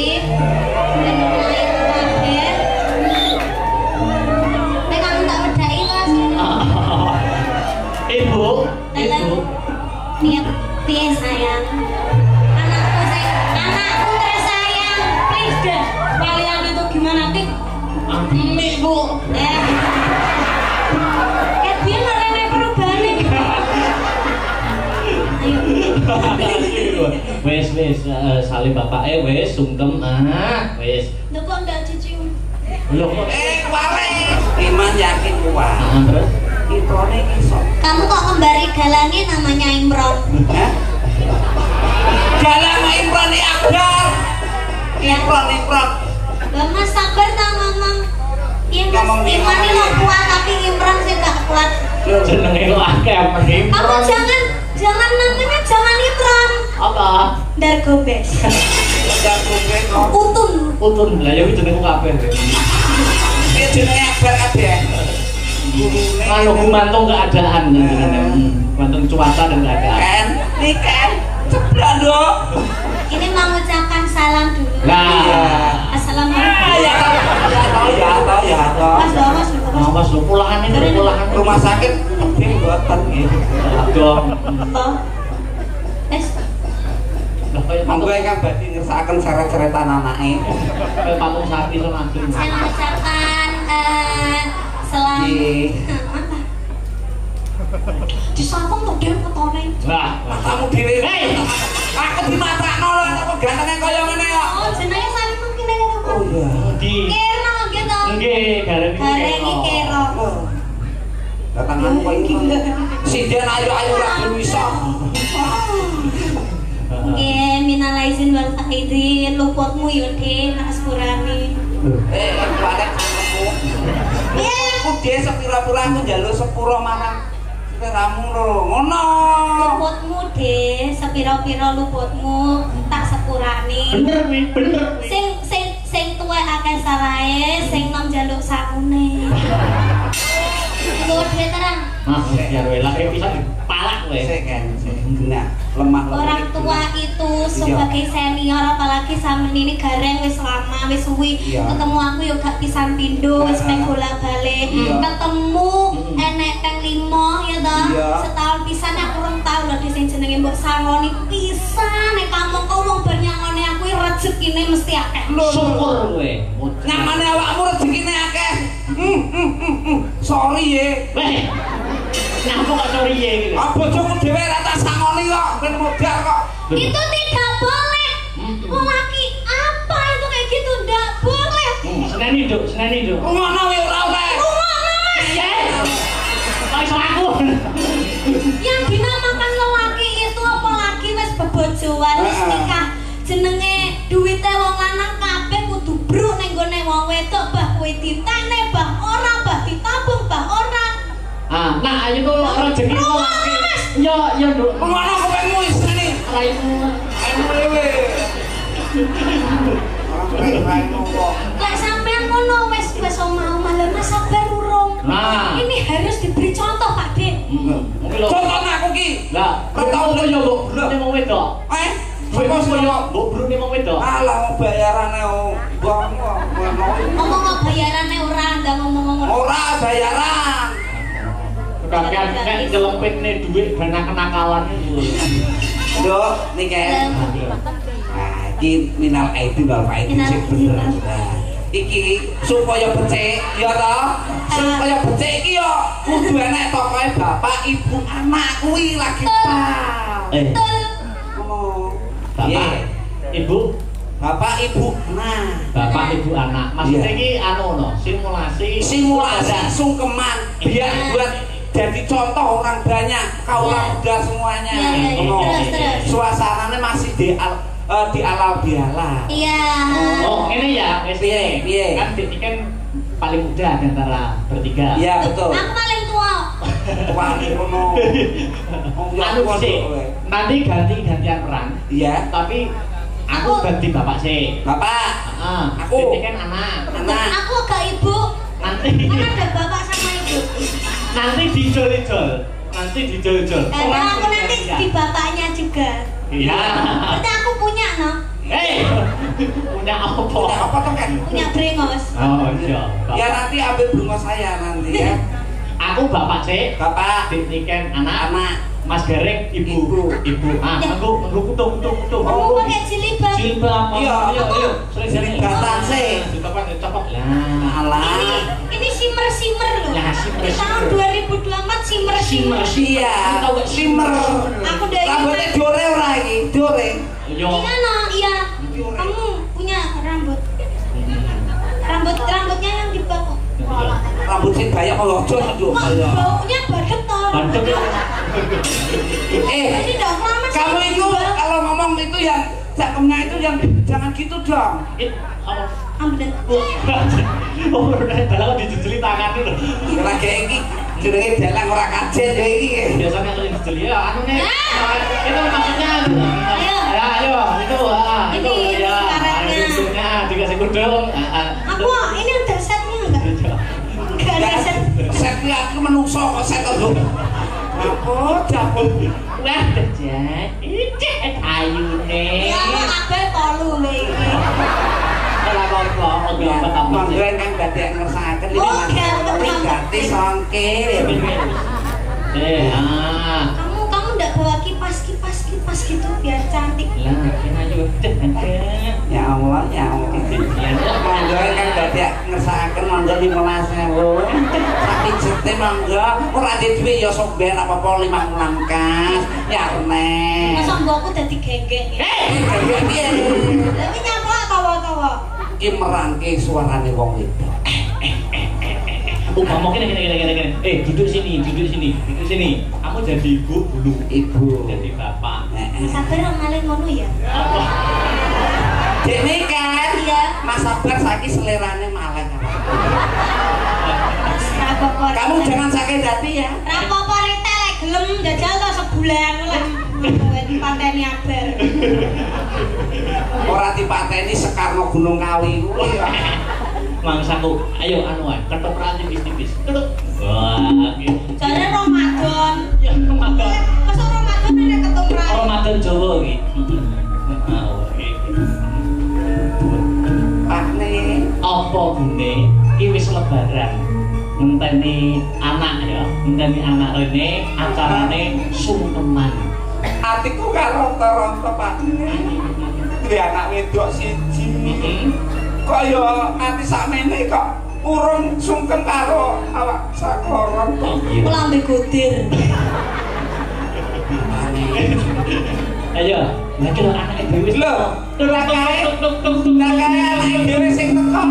nggih. Lain kabeh. Nek kamu tak wedai Mas. Ibu. Piye sayang? Anakku tersayang. Please deh. Kalian itu gimana tik? Mik Bu. Biar rene perubahan nih. Wes salim bapake wes sungkem wes. Lho kok ndak dicium? Lho kok kemarin Iman yakin kuat. Terus Imrone iso. Kamu kok kembali galangnya namanya Imron? Hah? Galang Imron Akbar. Imron. Lah Mas sabar ta ngomong. Iya Mas, Ngomong Iman ini lo kuat tapi Imron sih gak kuat. jenenge kok akeh Imron. Kamu jangan namanya jangan Imron. Apa? Dargobes. Utun. Lah ya jenenge kabeh. Iki jenenge Akbar kabeh. Kalau gumantung keadaan gumantung cuaca dan keadaan. Kan ceblok dong. Ini mengucapkan salam dulu. Lah. Assalamualaikum. Ya toh. Mas Mas pulahan ini pulahan Rumah sakit penting buatan gitu. dong. Toh. Monggo ingkang badhe ngersakaken seret-seretan anake. Kayak patung sapi semakin. Saya mengucapkan selamat. Disapung tuh dia fotone. Lah, Kamu dhewe. Aku dimatrakno lho kok gantenge kaya ngene ya. Oh, jenenge sami mungkin aja kok. Oh iya. di Kero gitu. nggih gareng Gareng kero. Datanganmu kok iki. Sinden ayu-ayu ra bisa. Nggih, minal aizin wal faizin, luputmu yo Dik, nak sepurane. Kuatek kamu. Aku dhewe sepira-pira aku njaluk sepuro marang ramu lho. Ngono. Luputmu Dik, sepira-pira luputmu tak sepurane. bener Sing tuwek akeh salahe, sing nom njaluk sakune. Luput Dik terang. Mas ya wela kayak bisa palak kowe. Nah, lemah Orang tua itu sebagai senior apalagi sama ini gareng wis lama wis suwi ketemu aku yo gak pisan pindho wis meh bolak-balik ketemu enek teng 5 ya toh setahun pisan aku rong tahun lho di sing jenenge mbok sangoni pisan nek kamu kok wong bar nyangoni aku rezekine mesti akeh Syukur kowe. Nyamane awakmu rezekine akeh. Sorry ye. Nyampo kok sorry ye iki. Bojoku dhewe ra tak sangoni kok, ben modal kok. itu tidak boleh laki apa itu kayak gitu ndak boleh seneni Duk. Ngono wae ora oleh. Yang dinamakan lelaki itu apalagi wis bebojoan wis nikah jenenge duwite wong lanang kabeh kudu bruk ning gone wong wedok bah kowe ditene bah ora bah ditabung bah ora. Nah ayo tuh rezeki lelaki. Yo Duk. Ngono kowe isine. Raimu. Ayo dhewe. Lek sampean ngono wis omah malah Mas sabar urung. Ini harus diberi contoh Pak Dik. Contoh aku ki. Lah, tau yo mbok brune wong wedok. Kok yo mbok brune wong wedok. Alah bayarane wong kok. Ngomong bayarane ora ndak ngomong ngono. Ora bayaran. Kakek nek jelempitne dhuwit ben kenakalan iki. Nduk, niki. Nah, iki minal aidin wal faizin sing bener. Iki supaya becik ya toh. Supaya becik iki yo kudu enek tokohe bapak, ibu, anak kuwi lagi pal. Ngono. Bapak, ibu, bapak, ibu, nah. bapak, ibu, anak. Maksudnya iki anu no, simulasi sungkeman biar buat jadi contoh orang banyak kaula muda semuanya. Terus. Suasananya masih di alal biala. Iya. Oh, ini ya, Piye? Kan Dik kan paling muda di antara bertiga. Iya, betul. Aku paling tua. Wah, ngono. Anu sih, nanti gantian peran. Iya. Tapi aku ganti bapak sih. Bapak. Aku. Dik kan anak. Aku ke ibu. Nanti. Kan ada bapak sama ibu. Nanti dijol-jol. Karena aku nanti di bapaknya juga. Iya. Berarti aku punya no. Punya apa? Punya apa tuh kan? Punya brengos. Oh iya. Ya nanti ambil bunga saya nanti ya. Aku bapak sih. Bapak. Diken anak. Anak. Mas Gareng ibu. Ah, aku kutung. Kamu pakai jilbab. Jilbab. Iya. Jilbatan sih. Cepet lah. Alah. Ini simmer loh. Nah, simmer. Tahun 2024 simmer. Iya. Simmer. Aku udah rambutnya dore ora iki, dore. Iya. Iya. Kamu punya rambut. Rambutnya yang di bawah. Rambut sing banyak kalau ojo. Baunya badet toh. Kamu itu kalau ngomong itu yang cakemnya itu yang jangan gitu dong. Ambil. Oh, dalang dijejeli tangan lho. Ora kayak iki jenenge dalang ora kajen ya iki. Biasanya kalau dijejeli ya anune. Itu maksudnya. Ayo, itu. Ini karetnya dikasih kudung. Aku ini ada setnya enggak? Enggak ada set. Setnya aku menungso kok set lho. Apa dapur? Wah, dejek. Ijek ayune. Ya, aku kabeh tolu lho iki. Monggo kan badhe ngersakaken ini ganti songke. Kamu enggak bawa kipas gitu biar cantik. Lah, ayo. Ya Allah. Monggo kan badhe ngersakaken monggo 15.000. Tapi jete monggo ora duwe ya sok ben apa-apa 5 langkas. Ya nek. Masa mbokku dadi gegek. Piye? Tapi nyapa tawa-tawa. Iki merangke suarane wong wedok. Ngomong gini. Duduk sini. Kamu jadi ibu dulu. Ibu. Jadi bapak. Sabar malah ngono ya. Apa? Dene kan. Iya. Mas sabar saiki selerane malah. Kamu jangan sakit hati ya. Rapopo rite lek gelem jajal to sebulan lah. Dipateni abar. Ora dipateni Sekarno Gunung Kawi kuwi. Mangsaku, ayo anu ae, ketoprak tipis-tipis. Ketuk. Wah, gitu. Jare Ramadan. Ya Ramadan. Masa Ramadan ada ketoprak. Ramadan Jawa iki. Pakne Apa bune? Iki wis lebaran. Ngenteni anak ya, ngenteni anak rene acarane sungkeman. atiku karo ronto Pakne. Duwe anak wedok siji. Kok ya ati sakmene kok urung sungkem karo awak sakloron kok. Lambe godir. Ayo, lagi lo anake dhewe. Lho, ora kae anake dhewe sing teko.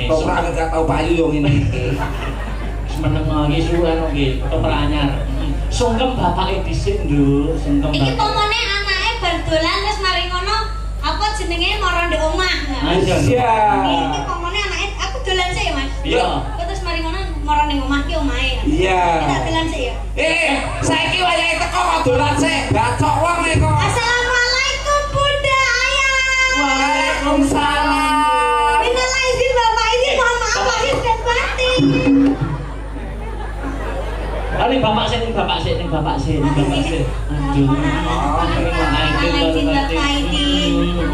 Toprak gak tau payu yo ngene iki. Meneng lagi suwen iki, toprak anyar. Sungkem bapake dhisik, Nduk. Sungkem. Iki pomone anake bar dolan terus mari ngono apa jenenge mara ndek omah. Iya. Iki pomone anake aku dolan sik ya, Mas. Iya. Terus mari ngono mara ning omah ki omahe. Iya. Kita dolan sik ya. Saiki wayahe teko kok dolan sik. Bacok wong e kok. Assalamualaikum Bunda Ayah. Waalaikumsalam. Ning bapak sih. Aduh.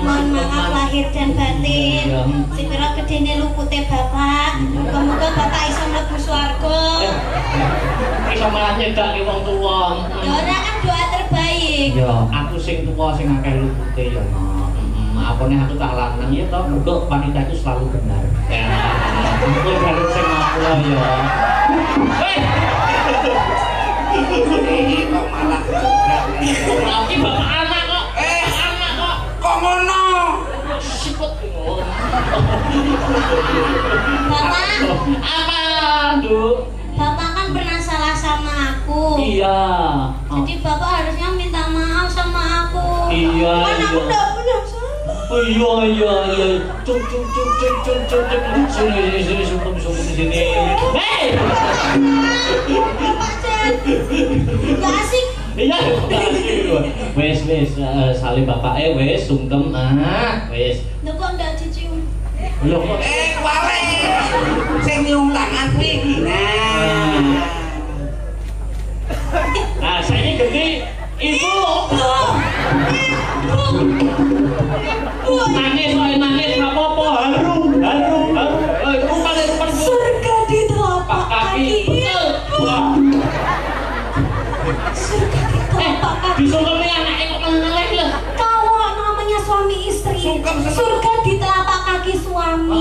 Mohon maaf lahir dan batin. Sepira gedene lupute bapak. Muga-muga bapak iso mlebu swarga. Iso malah nyedaki wong tuwa. Ya ora kan doa terbaik. Ya, aku sing tuwa sing akeh lupute ya. Apane aku tak lanang ya toh, mergo wanita itu selalu benar. Kuwi garuk sing aku ya. Kok malah Lagi bapak anak kok. Anak kok. Kok ngono? Siput ngono. Bapak, Apa, Nduk? bapak kan pernah salah sama aku. Iya. Jadi bapak harusnya minta maaf sama aku. Iya. Kan aku udah pernah salah. Iya. Cuk. Sini, sungkem sini. Hei! Iya. Wes salim bapake wes sungkem wes. Lho kok ndak dicium? Lho kok wale. Sing nyium tangan kuwi iki. Nah, saya gede ibu. Nangis apa-apa haru. Surga di telapak kaki. Betul. Surga di telapak kaki. Disungkemi anaknya kok ngeleleh lho. Kalau namanya suami istri, surga di telapak kaki suami.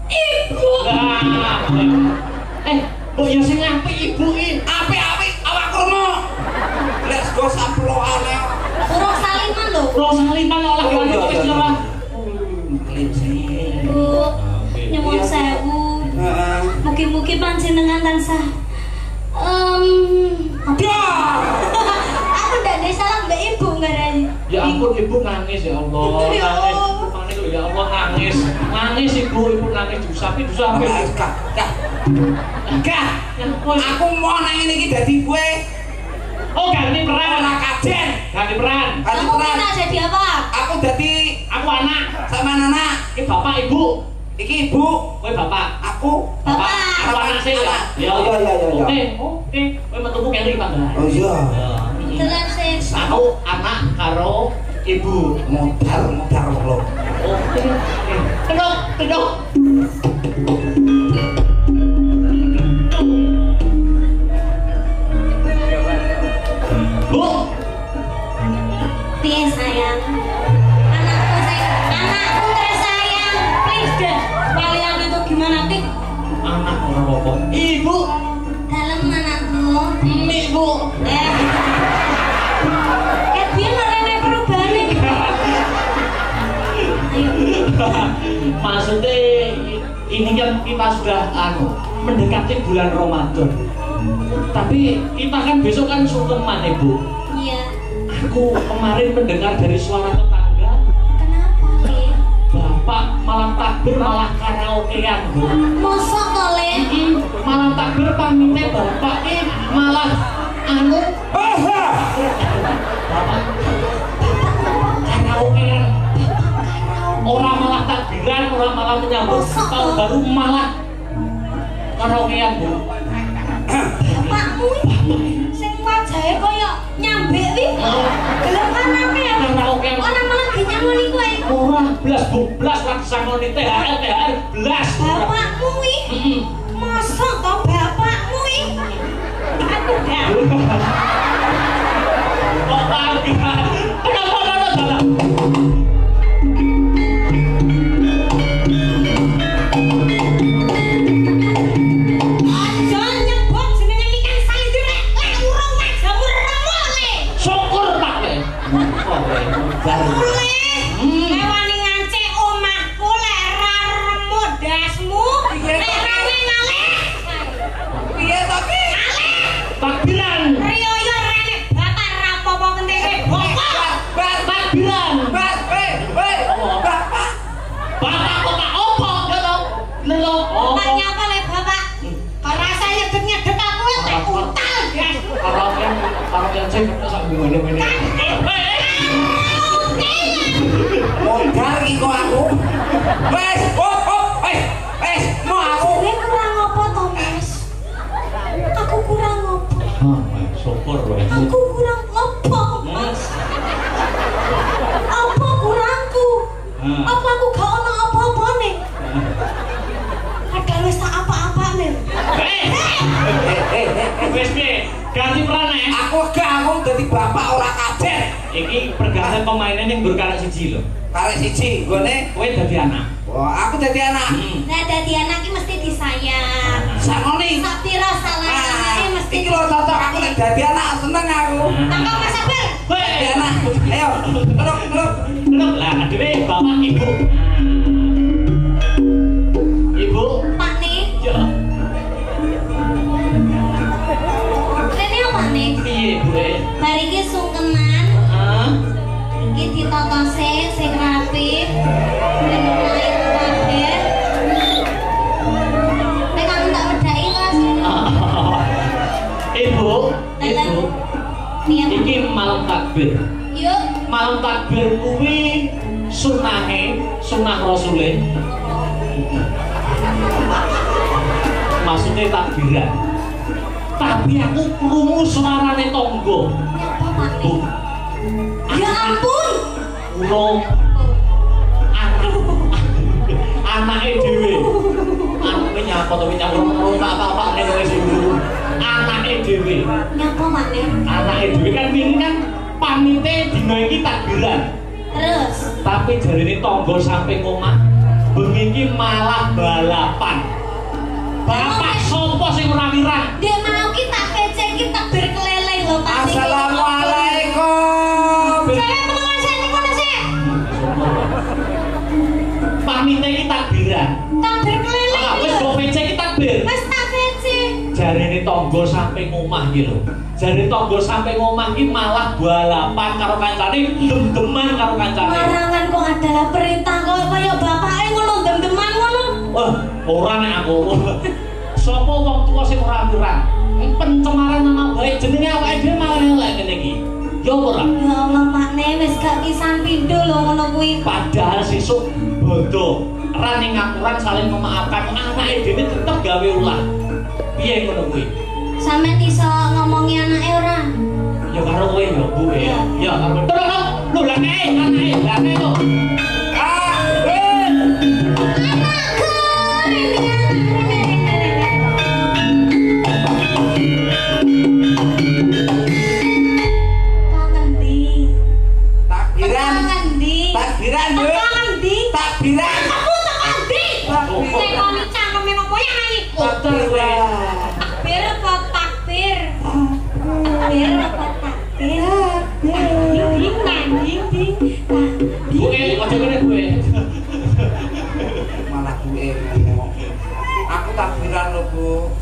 Ibu. Mbok ya sing apik ibu iki. Apik awak krungu. Let's go samploan ya. Urung saliman lho. Urung saliman olah wani wis ora. Bu, nyuwun sewu. Mugi-mugi panjenengan tansah aku ndak ada salah mbak ibu ngarani. Ya ampun ibu nangis ya Allah. Nangis ya Allah nangis ibu nangis diusapi. Enggak. Aku mau nang ngene iki dadi kowe. Oh ganti peran. Ora kajen. Ganti peran. Kamu minta jadi apa? Aku anak. Sama anak. Iki bapak ibu. Iki ibu. Kowe bapak. Aku bapak. Aku anak sih ya. Iya. Oke. Kowe metuku kene iki Pak. Oh iya. Telan sih. Aku anak karo ibu. Modal lho. Oke. Kedok. Bu. Piye sayang? Anakku tersayang. Please deh. Kalian itu gimana tik? Anak ora apa. Ibu. Dalam anakku. Ibu. Biar mereka perubahan nih. Maksudnya ini kan kita sudah mendekati bulan Ramadan. Tapi kita kan besok kan sungkeman ibu. Iya. Aku kemarin mendengar dari suara tetangga. Kenapa Le? Bapak malam takbir malah karaokean bu. Mosok to Le? Malam takbir pamitnya bapak ini malah bapak karaokean. Orang malah takbiran, orang malah menyambut tahun baru malah karaokean bu. Bapakmu sing wajahe koyo nyambek wi. Gelem anake ya. Karaokean. Ora malah dinyamoni kowe. Ora blas lagi sangoni THR blas. Bapakmu wi. Mosok to bapakmu wi. Aku gak. Kok kagak? Kenapa? Lewani ngance omahku lek ra remuk dasmu lek rawe ngalih. Piye to ki? Takbiran. Riyo rene bapak rapopo kenteke bokok. Takbiran. Bapak kok tak opo ya to? Lho opo? Tanya apa le bapak? Kok rasa nyedek aku tak utal gas. Kalau yang cek sak ngene-ngene. Modal iki kok aku. Wes, mau aku. Kowe kurang apa to, Mas? Aku kurang apa? Syukur wae. Aku kurang apa, Mas? Apa kurangku? Apa aku gak ono apa-apane? Padahal wis tak apa-apane. Wes piye? Ganti peran ya? Aku dadi bapak ora kajen. Iki pergantian pemainnya yang berkarya siji lho. Karek siji, gone Kowe dadi anak. Wah, aku dadi anak. Nah, dadi anak iki mesti disayang. Sakoni. Sapira salah mesti. Iki lho cocok aku nek dadi anak seneng aku. Tangkap Mas Sabar. Dadi anak. Ayo, terus. Lah, adewe bapak ibu. Ibu. Pak nih. Ya. Rene apa nih? Piye, Bu? Mari iki sungkeman. Heeh. Iki ditata sing rapi. Mulai kabeh. Nek kamu tak wedai, Mas. Ibu. Iya, takbir. Yuk. Malam takbir kuwi sunah Rasulullah. Maksudnya takbiran. Tapi aku krungu suarane tonggo. Ya ampun. Kula anake dhewe. Anake nyapa to nyapa tak nek wis dulu. Anake dhewe. Nyapa maneh? Anake dhewe kan wingi kan pamite dina iki takbiran. Terus. Tapi jarine tangga sampe omah bengi iki malah balapan. Bapak sopo sing ora wirang? Dek mau kita PC kita berkeleleng lho Pak. Assalamualaikum. Saya mendengar saya niku sih. Pamite iki takbiran. Takbir keleleng. Wis go PC iki takbir. Wis tak PC. Jarine tangga sampe omah iki lho. Jarine tangga sampe omah iki malah balapan karo kancane, dem-deman karo kancane. Larangan kok adalah perintah kok kaya bapake ngono dem-deman ngono. Wah, ora nek aku. Sapa wong tuwa sing ora wirang? Pencemaran nama baik jenenge awake dhewe malah elek ngene iki. Ya ora? Ya Allah, makne wis gak pisan pindho lho ngono kuwi. Padahal sesuk bodo ra ning ngapuran saling memaafkan anake dhewe tetep gawe ulah. Piye ngono kuwi? Sampe iso ngomongi anake ora? Ya karo kowe ya, Bu. Ya karo. Terus lho lha nek anake lho. Takbiran lho. Takbiran. Aku tekan ndi? Nek koni cangkeme nopo ya nang iku? Takbir apa takbir? Takbir apa takbir? Ding nanding ding. Bu, aja kene Bu. Malah duwe ngomong. Aku takbiran lho, Bu.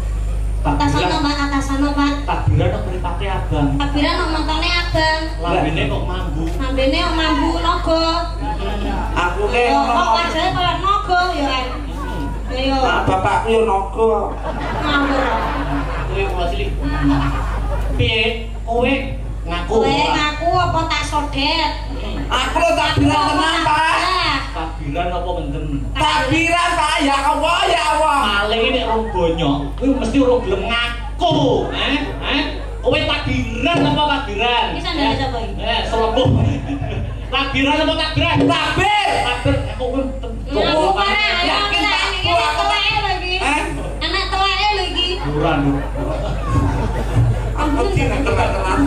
Atasan Pak, atasan Pak. Takbiran kok mripate abang. Takbiran kok montone abang. Lambene kok mambu. Lambene kok mambu naga. Aku ke Kok wajane kaya naga ya kan. Ayo. Bapakku yo naga. Ngawur. Kowe kula cilik. Piye? Kowe ngaku. Kowe ngaku apa tak sodet? Aku lho takbiran tenan, Pak. Takbiran apa mendem? Takbiran, Pak. Ya Allah, ya Allah. Paling nek rong bonyok, kowe mesti ora gelem ngaku. Kowe takbiran apa takbiran? Iki sandale sapa iki? Seleboh. Takbiran apa takbiran? Takbir. Takbir kowe Aku ora, yakin iki anak tuweke lho iki. Anak tuweke lho iki. Duran. Aku dina tenan.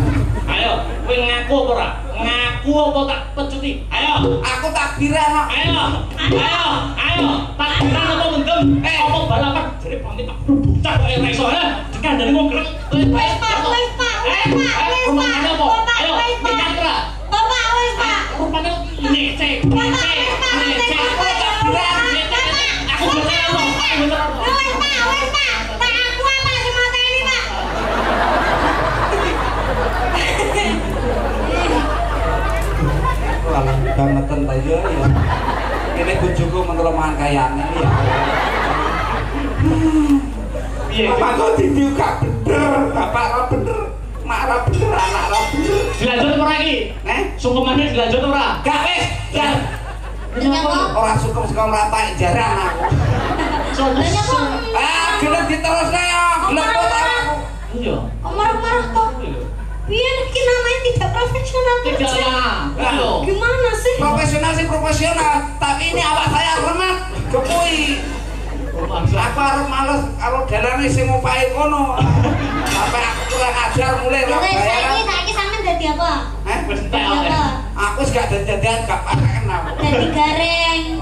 Ayo, kowe ngaku apa ora? Ngaku apa tak pecuti? Ayo. Aku takbiran kok. Ayo. Takbiran apa mendem? Apa balapan? Jare pamit tak bocah kok ora iso. Dikandani wong grek. Wis Pak. Ayo, minatra. Bapak wis Pak. Rupane ngecek. Aku bener apa? Wis Pak. Tak aku apa sing mateni Pak. Walah bangetan ta ya. Kene bojoku menteloman kayane ya. Piye? Bapakku didiu gak bener, bapak ora bener, mak ora bener, anak ora bener. Dilanjut ora iki? Sungkemane dilanjut ora? Gak wis, gak. Ora sukem-sukem rata jarang aku. Gelem diterusne ya, gelem kok aku. Iya. Marah-marah kok. Piye iki namanya tidak profesional Tidak kerja. ya. Gimana sih? Profesional sih profesional, tapi ini awak saya remet, gepui. Aku arep males karo dalane sing ngopahi kono. Sampai aku kurang ajar mulai ra bayaran. Saiki sampean dadi apa? Wis entek Dadi apa? Aku wis gak dadi-dadian gak paken aku. Dadi gareng.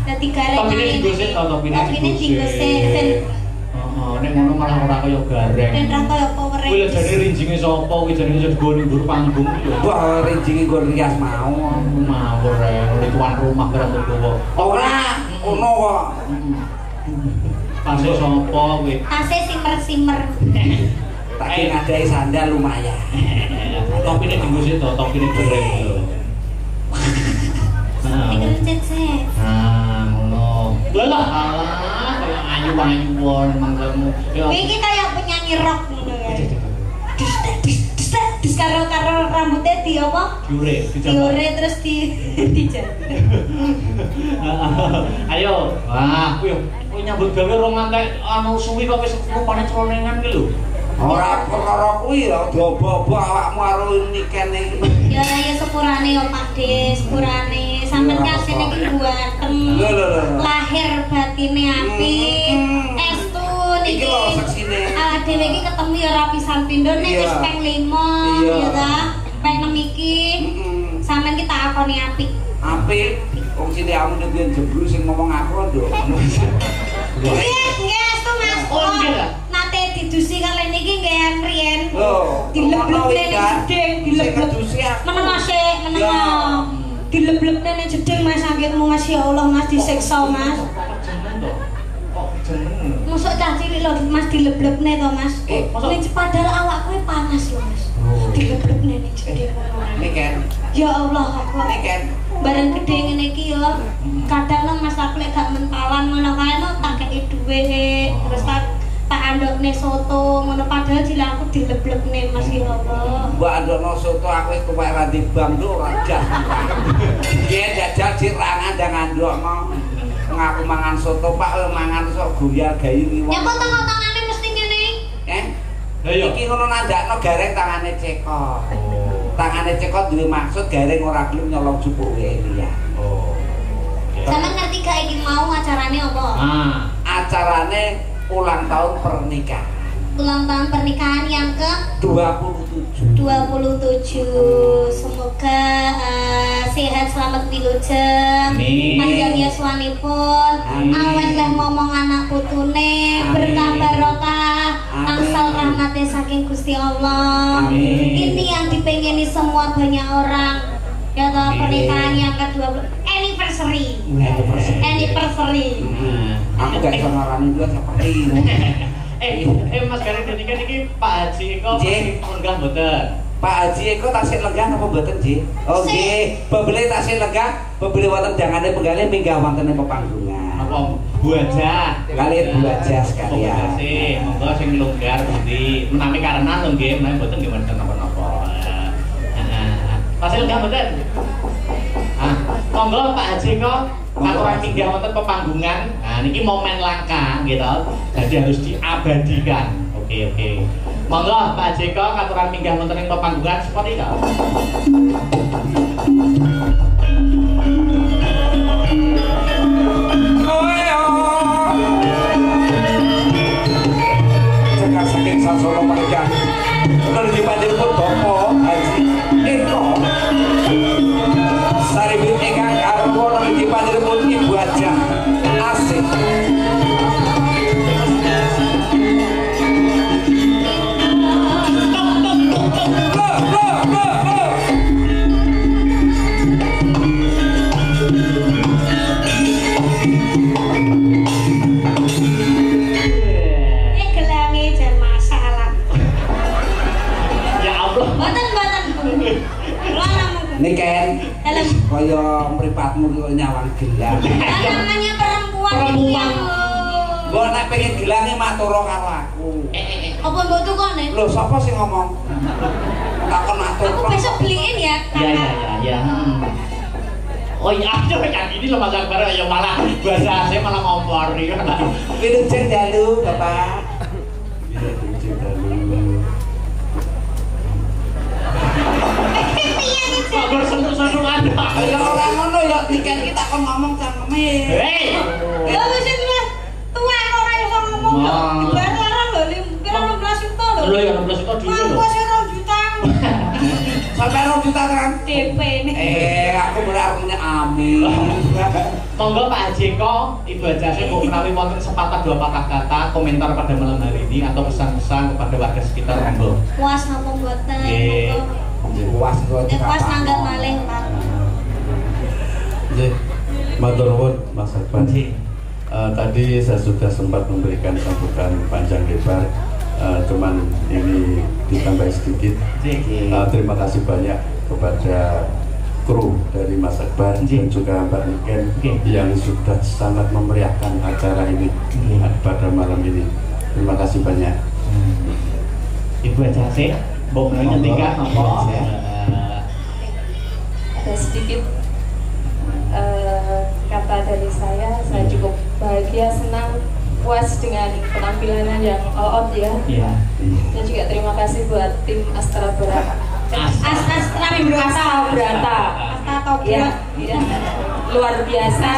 Dadi gareng. Topine digosek to, topine digosek. Nek ngono malah ora kaya gareng. Dan ra kaya power Kuwi jane rinjinge sapa? Kuwi jane iso digone ndur panggung yo. Wah, rinjinge nggo rias mau. Mawur ae, tuan rumah karo gowo. Ora, ono kok. Pase sapa kuwi? Ase simer-simer. Tak ngadai sandal lumayan. Topine digosek to, topine goreng lho. Dikencet sih. Ngono. Lah alah, kaya ayu-ayuan manggamu. Iki kaya penyanyi rock ngono ya. Dis karo rambutnya di apa? Diure terus dijat. Ayo, wah, kuwi nyambut gawe rong ngantek anu suwi kok wis rupane cronengan ki lho. Ora perkara kuwi ya dobo-bobo awakmu karo nikene. Ya ora ya sepurane ya Pak De, sepurane. Sampeyan kasine iki guanteng. Lahir batine apik. Estu niki. Iki lho seksine. Awak dhewe iki ketemu ya ora pisan pindho nek wis ping 5 ya ta. Ping 6 iki. Sampeyan ki tak akoni apik. Apik. Wong sine amun yen jebul sing ngomong aku nduk. Nggih, estu Mas. Oh, nggih. Nate didusi kali niki nggih riyen. Lho, dileblekne ning jeding, dileblek. Menengo sik, menengo. Dileblekne ning jeding Mas sakitmu Mas ya Allah Mas disiksa Mas. Kok jeneng? Mosok cah cilik lho Mas dileblekne to Mas. Ning padahal awakku panas lho Mas. Dileblekne ning jeding ngono. Niken. Ya Allah aku Niken. bareng gede ngene iki ya. Kadang no Mas aku lek gak mentalan ngono kae no tak kei dhuwit terus tak andokne soto ngono padahal cilik aku dileblekne Mas ya Allah. Mbok andokno soto aku wis tuwek ra dibang nduk ora jas. Nggih jajal cik ra ngandang-andokno. Ngaku mangan soto Pak mangan sok goyal gayu iki. Ya kok tengok-tengane mesti ngene. Lah iya. Iki ngono nandakno gareng tangane cekot. Tangane cekot duwe maksud gareng ora gelem nyolong jupuke liya. Oh. Sampeyan ngerti gak iki mau acarane apa? Acarane ulang tahun pernikahan. Ulang tahun pernikahan yang ke 27. Semoga sehat selamat wilujeng. Panjang yuswanipun. Awet lah momong anak putune, berkah barokah, angsal rahmatnya saking Gusti Allah. Ini yang dipengini semua banyak orang. Ya toh pernikahan yang ke-20 anniversary. Aku gak iso ngarani juga seperti Mas Garing niki Pak Haji Eko lenggah mboten. Pak Haji Eko tasih lenggah apa mboten, Ji? Oh nggih, bebele tasih lenggah, bebele wonten dangane penggalih minggah wonten ing pepanggungan. Apa Bu Aja? Kalian Bu Aja sekalian. Monggo sing longgar pundi. Menami karena lho nggih, menawi mboten nggih wonten napa-napa. Tasih lenggah mboten? Monggo Pak Haji Eko aturan minggah wonten pepanggungan. Nah niki momen langka gitu. Jadi harus diabadikan. Oke. Monggo Pak Haji Eko aturan minggah wonten ing pepanggungan seperti itu. Cekak saking sasana pernikahan. Menuju panjenengan Bapak Haji Eko. Saribit ingkang karpo menuju panjenengan Ibu Aja. Asik. Niken, kaya mripatmu kaya nyawang gelang. Namanya perempuan yang Mbok nek pengen gelange mak turu karo aku. apa mbok tukone? Lho, sapa sing ngomong? Takon matur. Aku besok beliin ya. Ya. Oh iya, aduh kayak gini loh Mas Akbar ya malah bahasa saya malah ngompor nih. Wilujeng dalu, Bapak. Wilujeng dalu. Kok sentuh-sentuh ada. Ya ora ngono ya tiket kita kon ngomong cangkeme. Hei. Lah wis tuwa ora iso ngomong. Dibayar larang lho, kira 16 juta lho. Lho ya 16 juta dulu lho. Wis 2 juta. Sampai 2 juta kan? DP ini. Aku berarti amin. Monggo Pak Haji Eko, Ibu Aja saya mau menawi wonten sepatah dua patah kata komentar pada malam hari ini atau pesan-pesan kepada warga sekitar monggo. Puas ngomong mboten. Puas kok. Puas nanggap malih, Pak. Nggih. Matur nuwun Mas Akbar. Tadi saya sudah sempat memberikan sambutan panjang lebar. Cuman ini ditambah sedikit. Terima kasih banyak kepada kru dari Mas Akbar dan juga Mbak Niken yang sudah sangat memeriahkan acara ini pada malam ini. Terima kasih banyak. Ibu Aja sih, mau nyetingkan apa? Ada sedikit kata dari saya cukup bahagia, senang, puas dengan penampilan yang all out ya. Iya. Dan juga terima kasih buat tim Astra Brata. Ya, ya. Luar biasa.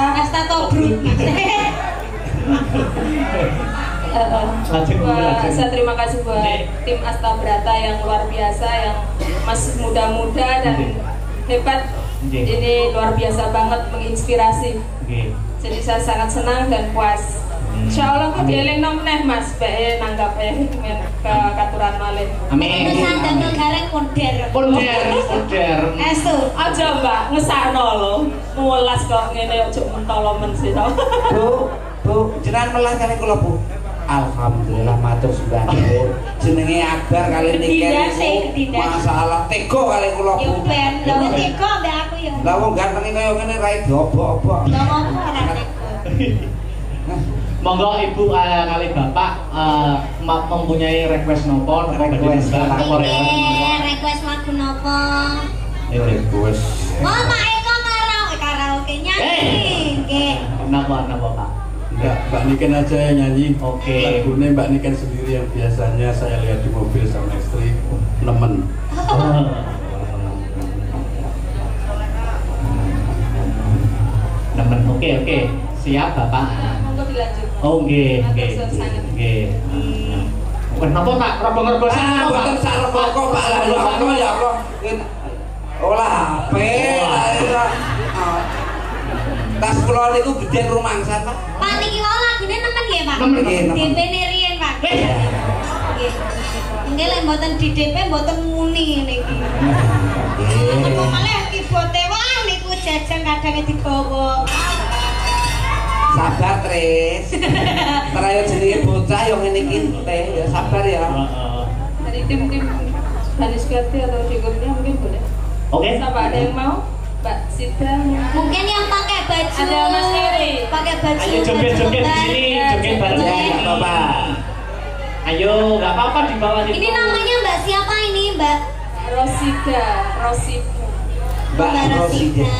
Saya terima kasih buat tim Asta Brata yang luar biasa, yang masih muda-muda dan hebat. Ini luar biasa banget, menginspirasi. Jadi saya sangat senang dan puas. Insya Allah aku dieling nomneh Mas, bae nanggap ke katuran malih. Amin. Pesan damel gareng konder. Estu, aja Mbak, ngesakno lho. Mulas kok ngene ojo mentolo men sih. Bu, jenengan melas kali kula, Bu. Alhamdulillah matur sumbang. Jenenge Akbar kali niki. Masalah tega kali kula, Bu. Yo ben, lho tega mbak aku yo. Lah wong ganteng kaya ngene ra diobok-obok. Lho ngopo ora tega. Monggo Ibu kali Bapak mempunyai request nopo request lagu nopo? Request. Oh, Pak Eko karaoke nyanyi. Nggih. Napa Pak? Enggak, Mbak Niken aja yang nyanyi. Oke. Lagunya Mbak Niken sendiri yang biasanya saya lihat di mobil sama istri nemen. Nemen. Oke. Siap Bapak. Monggo dilanjut. Oh nggih. Kenapa Pak? Rebong-rebosan apa Pak? Mboten sak rokok Pak lah rokok ya apa. Olah HP. Tas kula niku gedhen rumangsan Pak. Pak niki wae lagune nemen nggih Pak. Nemen nggih. DP riyen Pak. Nggih. Nggih lek mboten di DP mboten muni niki. Nggih. Malah kibote wae niku jajan kadang dibawa. Sabar Tris. Terayo jenenge bocah yo ngene iki teh ya sabar ya. Dari tim Hanis Gati atau Digomnya mungkin boleh. Oke. Siapa ada yang mau? Mbak Sita. Mungkin yang pakai baju. Ada Mas Heri. Pakai baju. Ayo joget-joget di sini, joget bareng ya, enggak apa-apa. Ayo, enggak apa-apa di bawah itu. Ini namanya Mbak siapa ini, Mbak? Rosida. Mbak Rosida.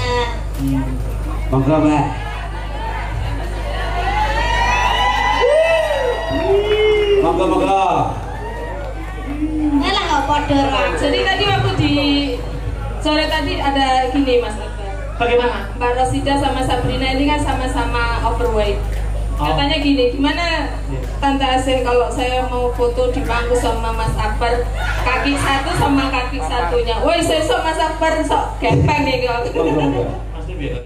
Monggo Mbak. Monggo. Alah kok padha. Jadi tadi waktu di sore tadi ada gini Mas Akbar. Bagaimana? Mbak Rosida sama Sabrina ini kan sama-sama overweight. Katanya gini, gimana Tante Asih kalau saya mau foto di pangku sama Mas Akbar, kaki satu sama kaki satunya. Woi, sesok Mas Akbar sok gepeng nih kalau.